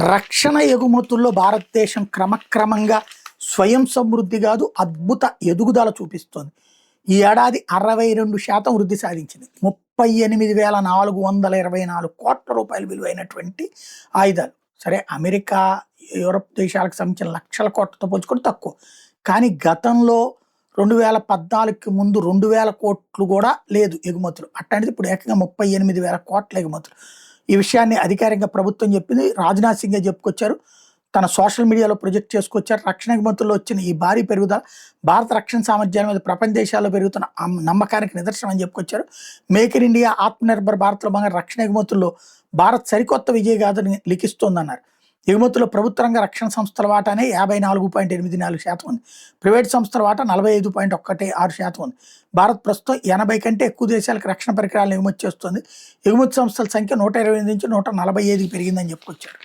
రక్షణ ఎగుమతుల్లో భారతదేశం క్రమక్రమంగా స్వయం సమృద్ధి కాదు అద్భుత ఎదుగుదల చూపిస్తోంది. ఈ ఏడాది 62% వృద్ధి సాధించింది. 38,424 కోట్ల రూపాయలు విలువైనటువంటి ఆయుధాలు. సరే, అమెరికా, యూరప్ దేశాలకు సంబంధించిన లక్షల కోట్లతో పోల్చుకుంటే తక్కువ. కానీ గతంలో 2014కి ముందు 2,000 కోట్లు కూడా లేదు ఎగుమతులు. అట్లాంటిది ఇప్పుడు ఏకంగా 38,000 కోట్ల ఎగుమతులు. ఈ విషయాన్ని అధికారికంగా ప్రభుత్వం చెప్పింది. రాజ్నాథ్ సింగే చెప్పుకొచ్చారు, తన సోషల్ మీడియాలో ప్రొజెక్ట్ చేసుకొచ్చారు. రక్షణ ఎగుమతుల్లో వచ్చిన ఈ భారీ పెరుగుదల భారత రక్షణ సామర్థ్యాల మీద ప్రపంచ దేశాల్లో పెరుగుతున్న నమ్మకానికి నిదర్శనం అని చెప్పుకొచ్చారు. మేక్ ఇన్ ఇండియా, ఆత్మనిర్భర్ భారత్లో భాగంగా రక్షణ ఎగుమతుల్లో భారత్ సరికొత్త విజయగాథని లిఖిస్తోందన్నారు. ఎగుమతుల్లో ప్రభుత్వ రంగ రక్షణ సంస్థల వాటానే 54.84% ఉంది. ప్రైవేట్ సంస్థల వాటా 45.16% ఉంది. భారత్ ప్రస్తుతం 80 కంటే ఎక్కువ దేశాలకు రక్షణ పరికరాలను ఎగుమతి చేస్తుంది. ఎగుమతి సంస్థల సంఖ్య 128 నుంచి 145కి పెరిగిందని చెప్పుకొచ్చారు.